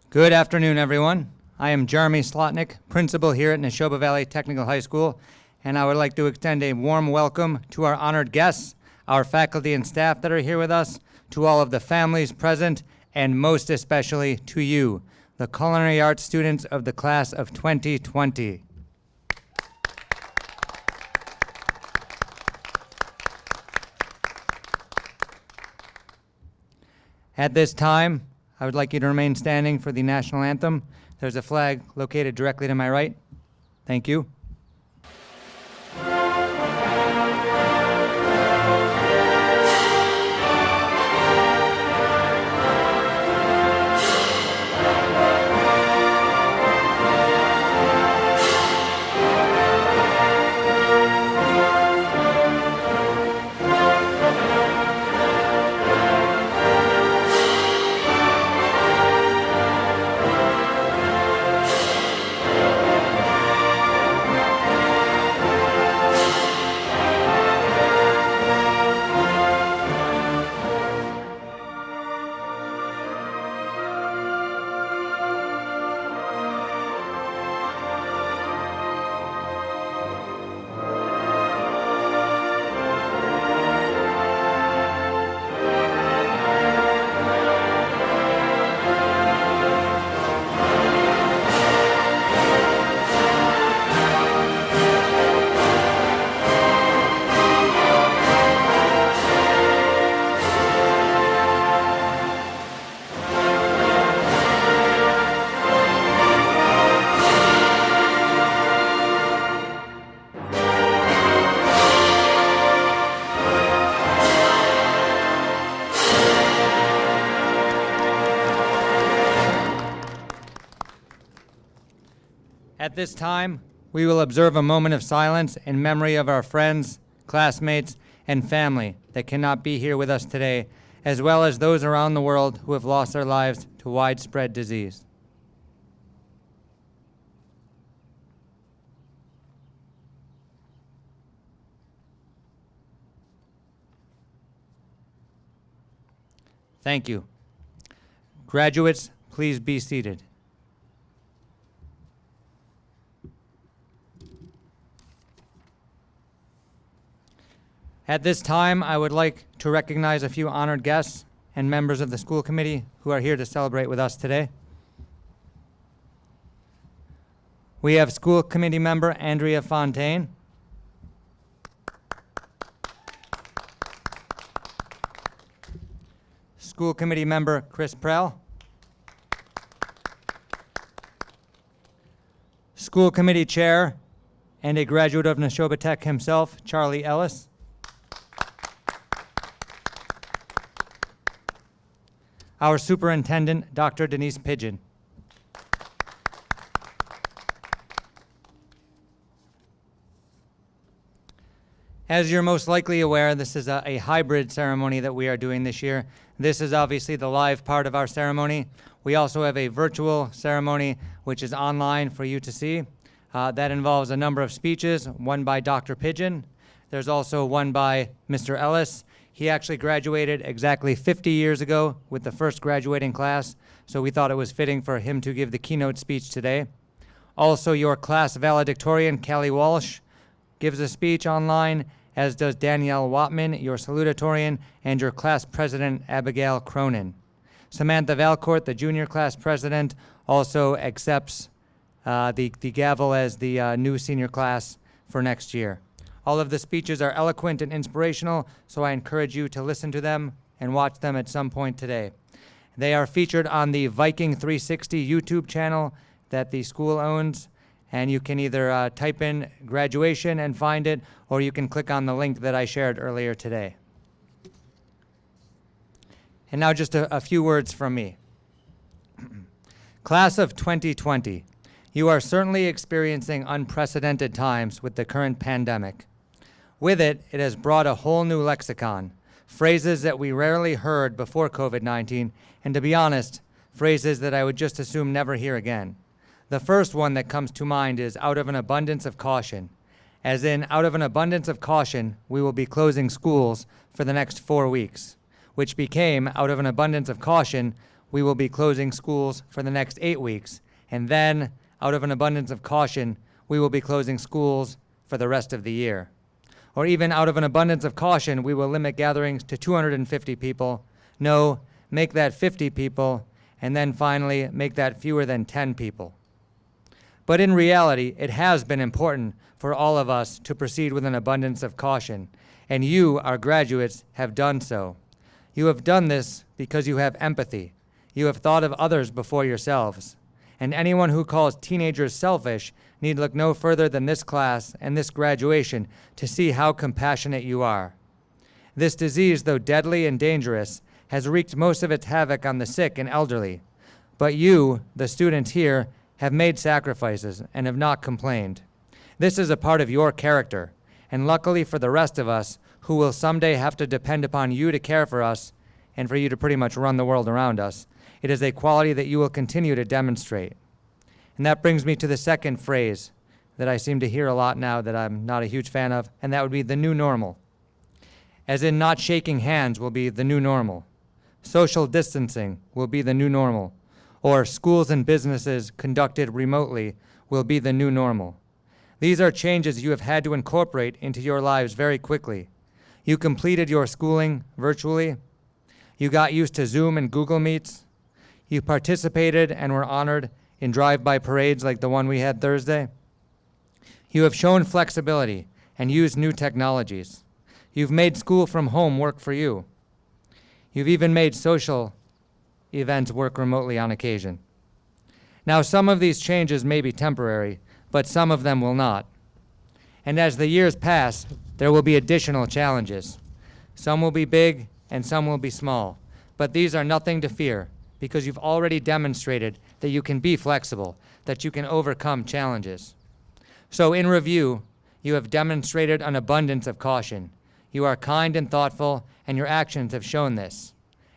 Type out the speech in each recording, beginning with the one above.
Good afternoon, everyone. I am Jeremy Slotnick, principal here at Nashoba Valley Technical High School, and I would like to extend a warm welcome to our honored guests, our faculty and staff that are here with us, to all of the families present, and most especially to you, the Culinary Arts students of the class of 2020. At this time, I would like you to remain standing for the national anthem. There's a flag located directly to my right. Thank you. At this time, we will observe a moment of silence in memory of our friends, classmates, and family that cannot be here with us today, as well as those around the world who have lost their lives to widespread disease. Thank you. Graduates, please be seated. At this time, I would like to recognize a few honored guests and members of the school committee who are here to celebrate with us today. We have school committee member Andrea Fontaine, school committee member Chris Prell, school committee chair and a graduate of Nashoba Tech himself, Charlie Ellis, our superintendent, Dr. Denise Pigeon. As you're most likely aware, this is a hybrid ceremony that we are doing this year. This is obviously the live part of our ceremony. We also have a virtual ceremony, which is online for you to see. That involves a number of speeches, one by Dr. Pigeon. There's also one by Mr. Ellis. He actually graduated exactly 50 years ago with the first graduating class, so we thought it was fitting for him to give the keynote speech today. Also, your class valedictorian, Callie Walsh, gives a speech online, as does Danielle Watman, your salutatorian, and your class president, Abigail Cronin. Samantha Valcourt, the junior class president, also accepts the gavel as the new senior class for next year. All of the speeches are eloquent and inspirational, so I encourage you to listen to them and watch them at some point today. They are featured on the Viking 360 YouTube channel that the school owns, and you can either type in graduation and find it, or you can click on the link that I shared earlier today. And now just a few words from me. Class of 2020, you are certainly experiencing unprecedented times with the current pandemic. With it, it has brought a whole new lexicon, phrases that we rarely heard before COVID-19, and to be honest, phrases that I would just assume never hear again. The first one that comes to mind is out of an abundance of caution. As in, out of an abundance of caution, we will be closing schools for the next 4 weeks, which became, out of an abundance of caution, we will be closing schools for the next 8 weeks. And then, out of an abundance of caution, we will be closing schools for the rest of the year. Or even out of an abundance of caution, we will limit gatherings to 250 people. No, make that 50 people, and then finally make that fewer than 10 people. But in reality, it has been important for all of us to proceed with an abundance of caution, and you, our graduates, have done so. You have done this because you have empathy. You have thought of others before yourselves. And anyone who calls teenagers selfish need look no further than this class and this graduation to see how compassionate you are. This disease, though deadly and dangerous, has wreaked most of its havoc on the sick and elderly. But you, the students here, have made sacrifices and have not complained. This is a part of your character, and luckily for the rest of us, who will someday have to depend upon you to care for us and for you to pretty much run the world around us, it is a quality that you will continue to demonstrate. And that brings me to the second phrase that I seem to hear a lot now that I'm not a huge fan of, and that would be the new normal. As in, not shaking hands will be the new normal. Social distancing will be the new normal. Or schools and businesses conducted remotely will be the new normal. These are changes you have had to incorporate into your lives very quickly. You completed your schooling virtually. You got used to Zoom and Google Meets. You participated and were honored in drive-by parades like the one we had Thursday. You have shown flexibility and used new technologies. You've made school from home work for you. You've even made social events work remotely on occasion. Now, some of these changes may be temporary, but some of them will not. And as the years pass, there will be additional challenges. Some will be big and some will be small, but these are nothing to fear because you've already demonstrated that you can be flexible, that you can overcome challenges. So in review, you have demonstrated an abundance of caution. You are kind and thoughtful, and your actions have shown this.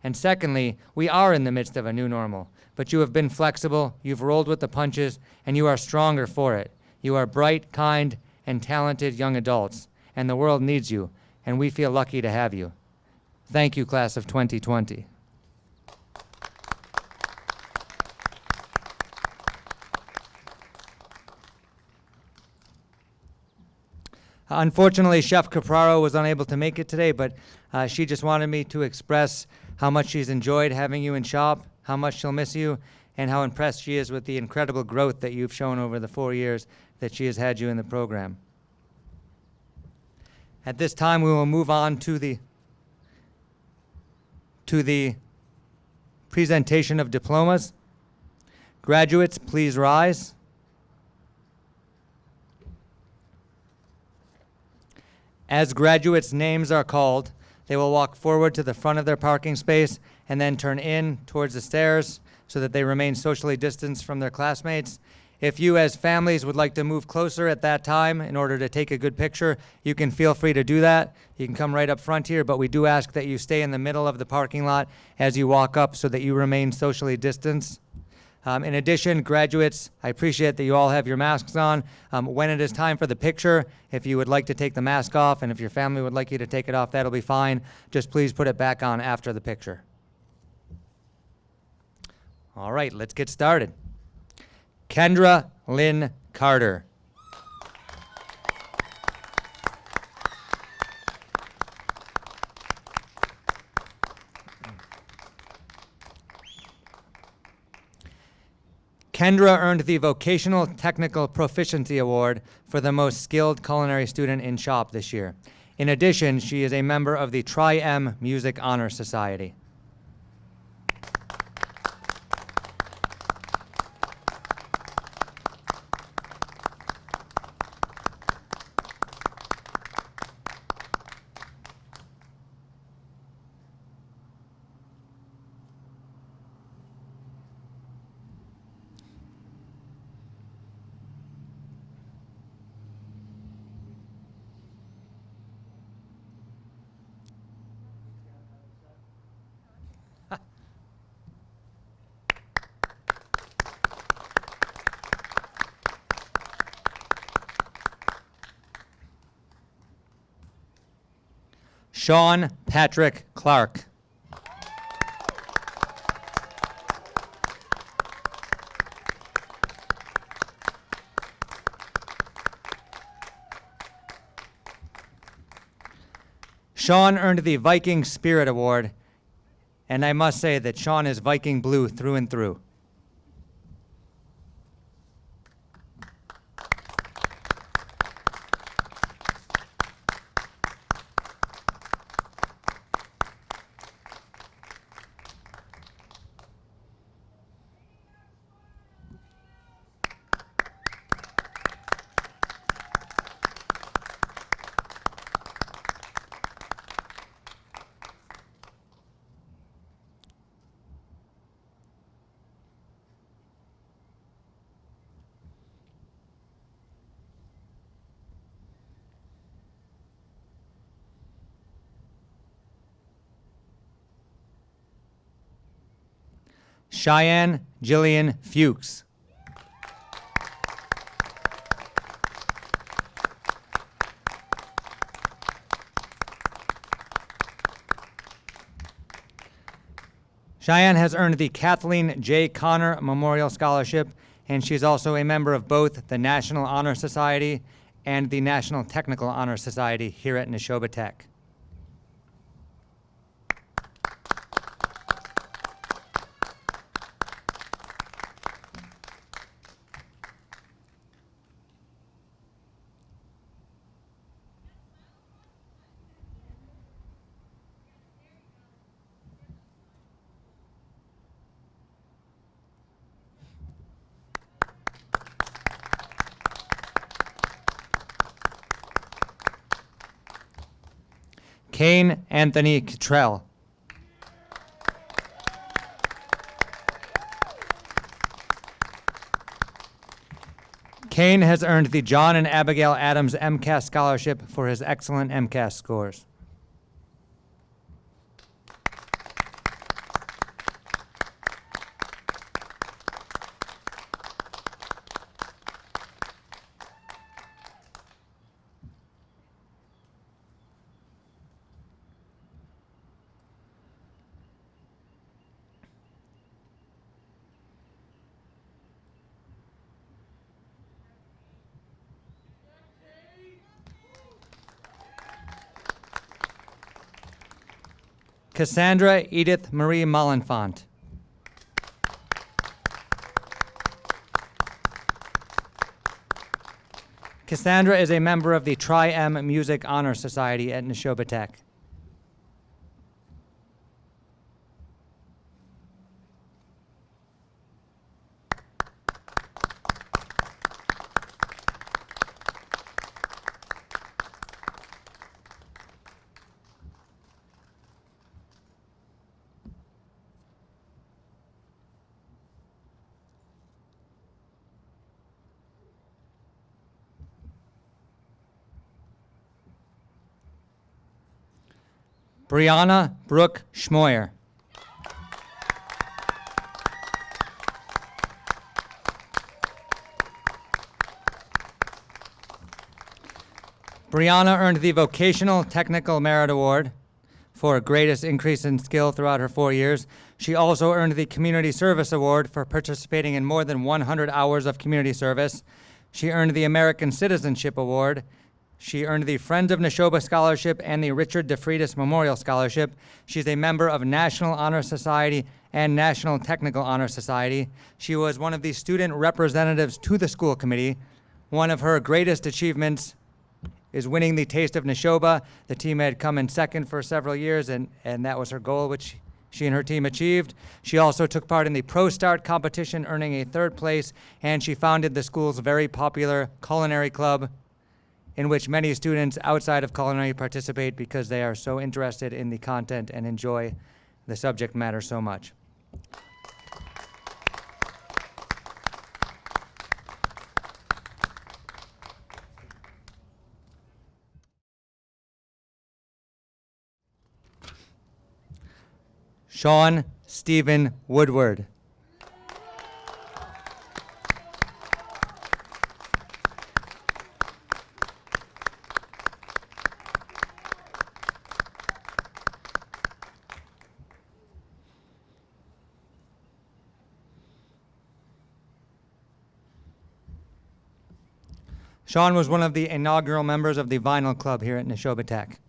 And secondly, we are in the midst of a new normal, but you have been flexible, you've rolled with the punches, and you are stronger for it. You are bright, kind, and talented young adults, and the world needs you, and we feel lucky to have you. Thank you, class of 2020. Unfortunately, Chef Capraro was unable to make it today, but she just wanted me to express how much she's enjoyed having you in shop, how much she'll miss you, and how impressed she is with the incredible growth that you've shown over the 4 years that she has had you in the program. At this time, we will move on to the presentation of diplomas. Graduates, please rise. As graduates' names are called, they will walk forward to the front of their parking space and then turn in towards the stairs so that they remain socially distanced from their classmates. If you as families would like to move closer at that time in order to take a good picture, you can feel free to do that. You can come right up front here, but we do ask that you stay in the middle of the parking lot as you walk up so that you remain socially distanced. In addition, graduates, I appreciate that you all have your masks on. When it is time for the picture, if you would like to take the mask off, and if your family would like you to take it off, that'll be fine. Just please put it back on after the picture. All right, let's get started. Kendra Lynn Carter. Kendra earned the Vocational Technical Proficiency Award for the most skilled culinary student in shop this year. In addition, she is a member of the Tri-M Music Honor Society. Sean Patrick Clark. Sean earned the Viking Spirit Award, and I must say that Sean is Viking blue through and through. Cheyenne Jillian Fuchs. Cheyenne has earned the Kathleen J. Connor Memorial Scholarship, and she's also a member of both the National Honor Society and the National Technical Honor Society here at Nashoba Tech. Kane Anthony Cottrell. Kane has earned the John and Abigail Adams MCAS Scholarship for his excellent MCAS scores. Cassandra Edith Marie Mollenfont. Cassandra is a member of the Tri-M Music Honor Society at Nashoba Tech. Brianna Brooke Schmoyer. Brianna earned the Vocational Technical Merit Award for greatest increase in skill throughout her 4 years. She also earned the Community Service Award for participating in more than 100 hours of community service. She earned the American Citizenship Award. She earned the Friends of Nashoba Scholarship and the Richard DeFreitas Memorial Scholarship. She's a member of National Honor Society and National Technical Honor Society. She was one of the student representatives to the school committee. One of her greatest achievements is winning the Taste of Nashoba. The team had come in second for several years, and that was her goal, which she and her team achieved. She also took part in the Pro Start competition, earning a third place, and she founded the school's very popular culinary club, in which many students outside of culinary participate because they are so interested in the content and enjoy the subject matter so much. Sean Stephen Woodward. Sean was one of the inaugural members of the Vinyl Club here at Nashoba Tech.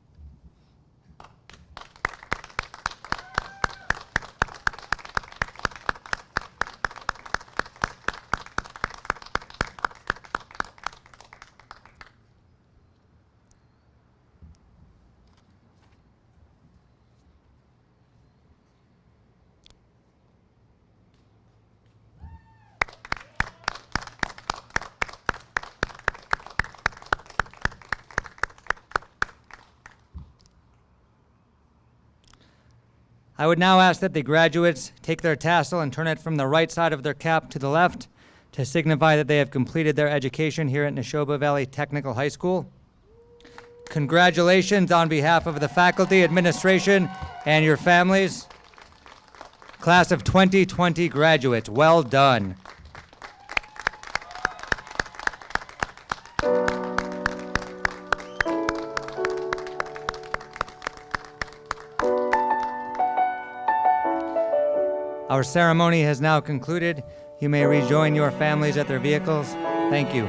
I would now ask that the graduates take their tassel and turn it from the right side of their cap to the left to signify that they have completed their education here at Nashoba Valley Technical High School. Congratulations on behalf of the faculty, administration, and your families. Class of 2020 graduates, well done. Our ceremony has now concluded. You may rejoin your families at their vehicles. Thank you.